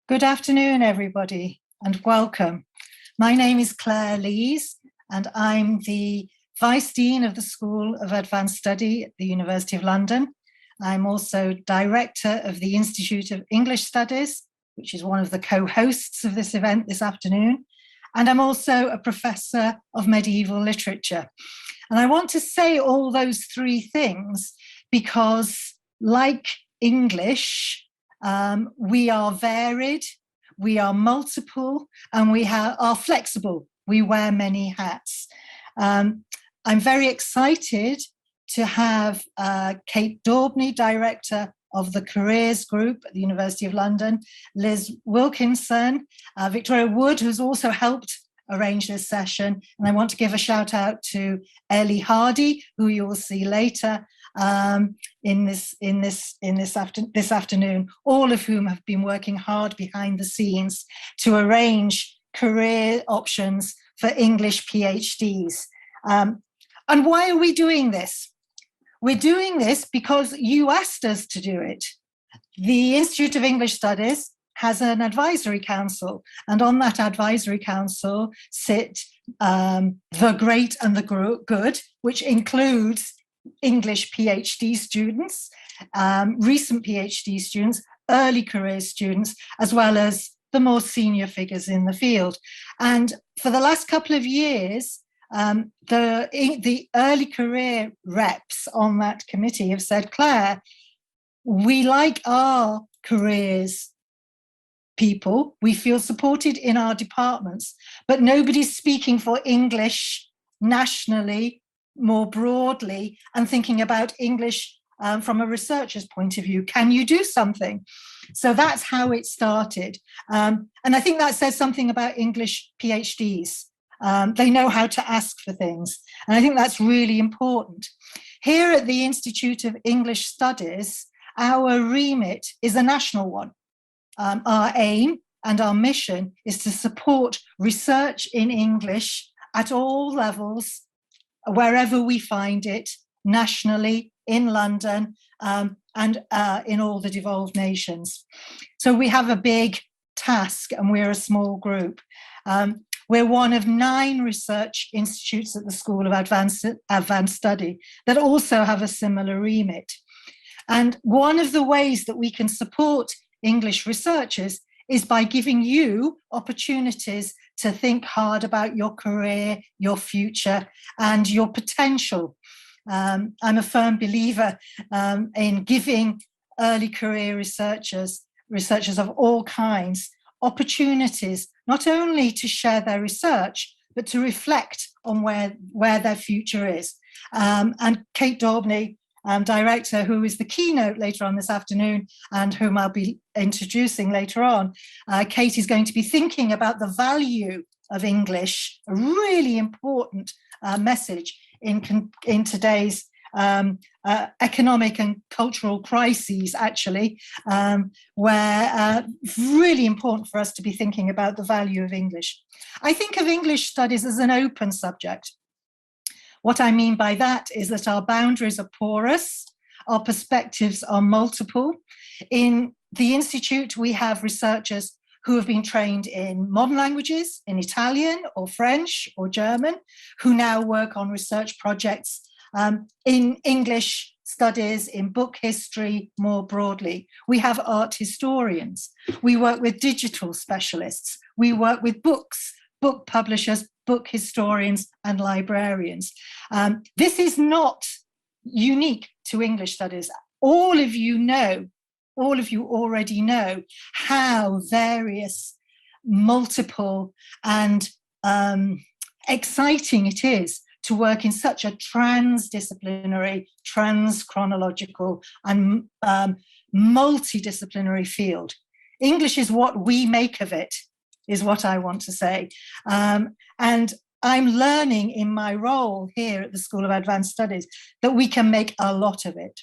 Good afternoon, everybody, and welcome. My name is Clare Lees, and I'm the Vice Dean of the School of Advanced Study at the University of London. I'm also Director of the Institute of English Studies, which is one of the co-hosts of this event this afternoon. And I'm also a Professor of Medieval Literature. And I want to say all those three things because, like English, we are varied, we are multiple, and we are flexible. We wear many hats. I'm very excited to have Kate Daubney, Director of the Careers Group at the University of London, Liz Wilkinson, Victoria Wood, who's also helped arrange this session. And I want to give a shout out to Ellie Hardy, who you will see later this afternoon, all of whom have been working hard behind the scenes to arrange career options for English PhDs. And why are we doing this? We're doing this because you asked us to do it. The Institute of English Studies has an advisory council, and on that advisory council sit the great and the good, which includes English PhD students, recent PhD students, early career students, as well as the more senior figures in the field. And for the last couple of years, the early career reps on that committee have said, Clare, we like our careers people, we feel supported in our departments, but nobody's speaking for English nationally, more broadly, and thinking about English from a researcher's point of view. Can you do something? So that's how it started. And I think that says something about English PhDs. They know how to ask for things. And I think that's really important. Here at the Institute of English Studies, our remit is a national one. Our aim and our mission is to support research in English at all levels, wherever we find it, nationally, in London, and in all the devolved nations. So we have a big task, and we're a small group. We're one of 9 research institutes at the School of Advanced Study that also have a similar remit. And one of the ways that we can support English researchers is by giving you opportunities to think hard about your career, your future, and your potential. I'm a firm believer in giving early career researchers of all kinds, opportunities not only to share their research, but to reflect on where their future is. And Kate Daubney, Director, who is the keynote later on this afternoon and whom I'll be introducing later on, Kate is going to be thinking about the value of English, a really important message in today's economic and cultural crises, actually, where it's really important for us to be thinking about the value of English. I think of English studies as an open subject. What I mean by that is that our boundaries are porous, our perspectives are multiple. In the Institute, we have researchers who have been trained in modern languages, in Italian or French or German, who now work on research projects in English studies, in book history more broadly. We have art historians. We work with digital specialists. We work with books, book publishers, book historians, and librarians. This is not unique to English studies. All of you already know how various, multiple, and exciting it is to work in such a transdisciplinary, trans-chronological, and multidisciplinary field. English is what we make of it, is what I want to say. And I'm learning in my role here at the School of Advanced Studies that we can make a lot of it.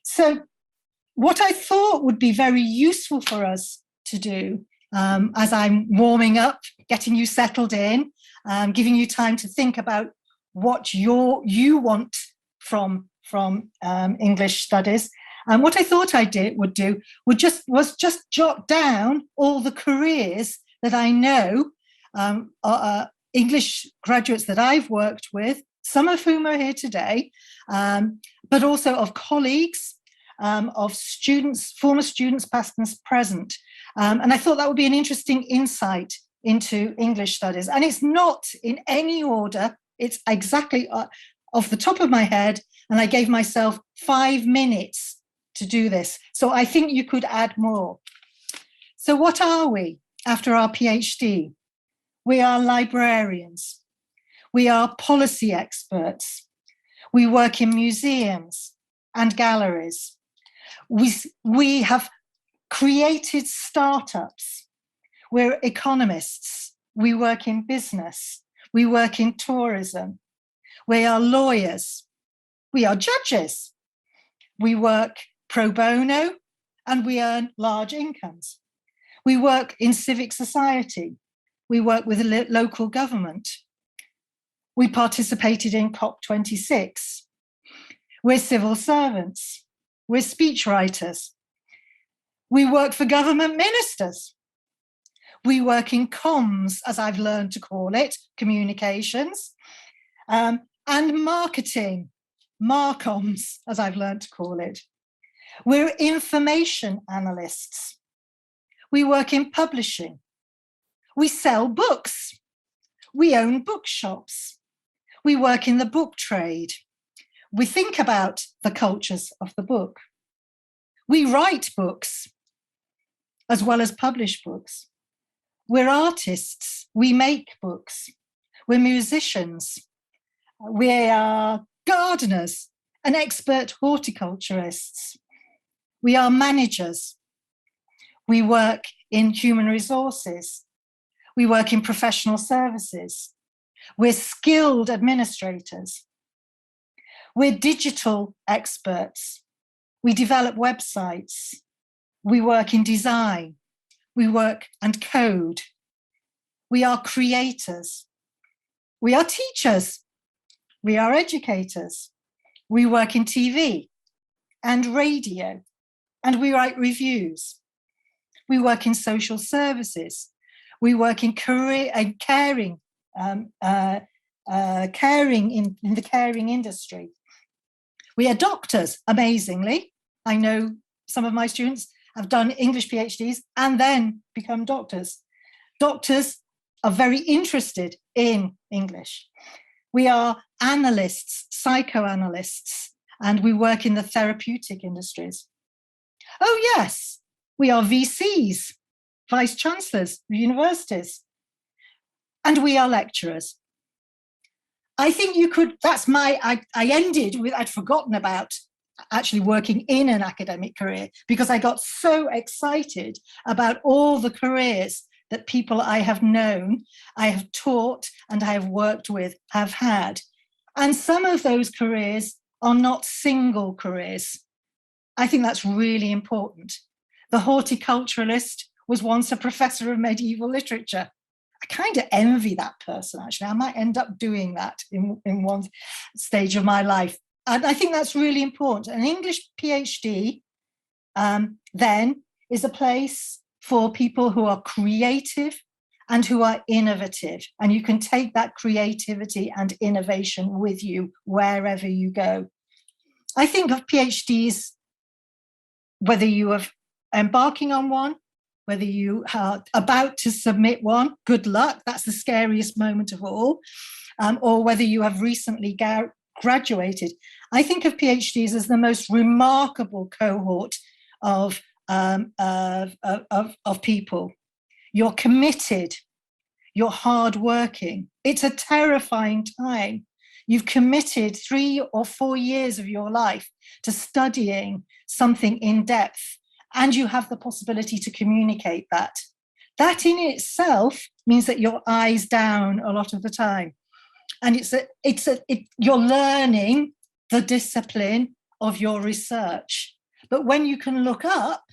So what I thought would be very useful for us to do, as I'm warming up, getting you settled in, giving you time to think about what you want from English studies, And what I thought was just jot down all the careers that I know, English graduates that I've worked with, some of whom are here today, but also of colleagues, of students, former students, past and present. And I thought that would be an interesting insight into English studies. And it's not in any order, it's exactly off the top of my head. And I gave myself 5 minutes to do this. So I think you could add more. So what are we after our PhD? We are librarians. We are policy experts. We work in museums and galleries. We have created startups. We're economists. We work in business. We work in tourism. We are lawyers. We are judges. We work pro bono and we earn large incomes. We work in civic society. We work with local government. We participated in COP26. We're civil servants. We're speechwriters. We work for government ministers. We work in comms, as I've learned to call it, communications, and marketing, marcoms, as I've learned to call it. We're information analysts. We work in publishing. We sell books. We own bookshops. We work in the book trade. We think about the cultures of the book. We write books as well as publish books. We're artists. We make books. We're musicians. We are gardeners and expert horticulturists. We are managers. We work in human resources. We work in professional services. We're skilled administrators. We're digital experts. We develop websites. We work in design. We work and code. We are creators. We are teachers. We are educators. We work in TV and radio, and we write reviews. We work in social services. We work in career and caring, caring in the caring industry. We are doctors, amazingly. I know some of my students have done English PhDs and then become doctors. Doctors are very interested in English. We are analysts, psychoanalysts, and we work in the therapeutic industries. Oh, yes, we are VCs, vice chancellors of universities, and we are lecturers. I think you could, I ended with, I'd forgotten about actually working in an academic career because I got so excited about all the careers that people I have known, I have taught, and I have worked with have had. And some of those careers are not single careers. I think that's really important. The horticulturalist was once a professor of medieval literature. I kind of envy that person, actually. I might end up doing that in one stage of my life. And I think that's really important. An English PhD then is a place for people who are creative and who are innovative. And you can take that creativity and innovation with you wherever you go. I think of PhDs, whether you are embarking on one, whether you are about to submit one, good luck, that's the scariest moment of all, or whether you have recently graduated. I think of PhDs as the most remarkable cohort of people. You're committed, you're hardworking. It's a terrifying time. You've committed 3 or 4 years of your life to studying something in depth, and you have the possibility to communicate that. That in itself means that your eyes down a lot of the time. And you're learning the discipline of your research. But when you can look up,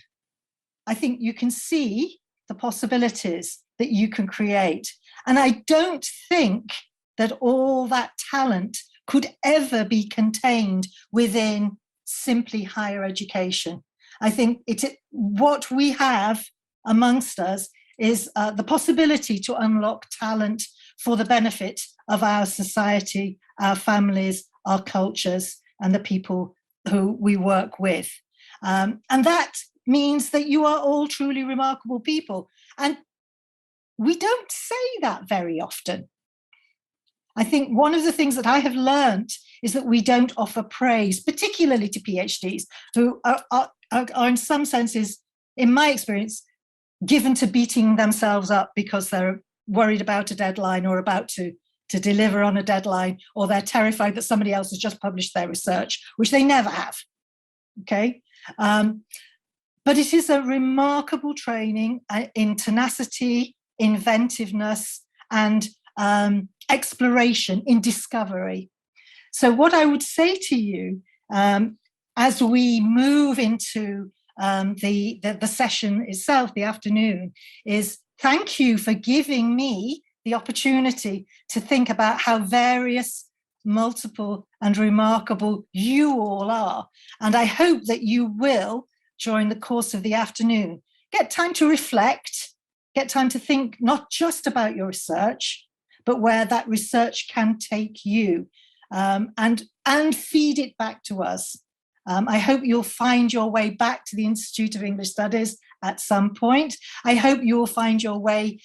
I think you can see the possibilities that you can create. And I don't think that all that talent could ever be contained within simply higher education. I think what we have amongst us is the possibility to unlock talent for the benefit of our society, our families, our cultures, and the people who we work with. And that means that you are all truly remarkable people. And we don't say that very often. I think one of the things that I have learned is that we don't offer praise, particularly to PhDs, who are in some senses, in my experience, given to beating themselves up because they're worried about a deadline or about to deliver on a deadline, or they're terrified that somebody else has just published their research, which they never have. Okay. But it is a remarkable training in tenacity, inventiveness, and exploration, in discovery. So what I would say to you as we move into the session itself, the afternoon, is thank you for giving me the opportunity to think about how various, multiple, and remarkable you all are. And I hope that you will, during the course of the afternoon, get time to reflect, get time to think not just about your research, but where that research can take you, and feed it back to us. I hope you'll find your way back to the Institute of English Studies at some point. I hope you'll find your way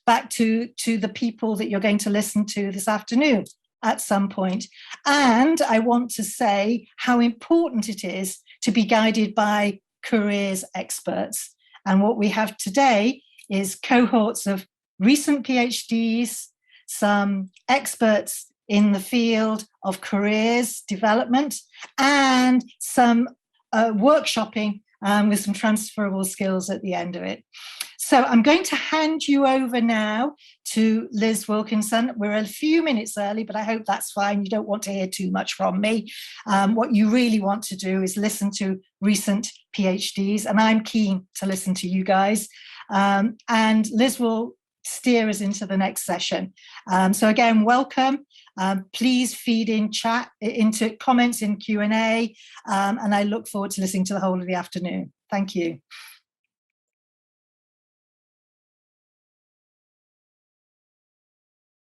back to the people that you're going to listen to this afternoon at some point. And I want to say how important it is to be guided by careers experts. And what we have today is cohorts of recent PhDs, some experts in the field of careers development, and some workshopping with some transferable skills at the end of it. So I'm going to hand you over now to Liz Wilkinson. We're a few minutes early, but I hope that's fine. You don't want to hear too much from me. What you really want to do is listen to recent PhDs, and I'm keen to listen to you guys. And Liz will steer us into the next session. So again, welcome. Please feed in into comments in Q&A, and I look forward to listening to the whole of the afternoon. Thank you.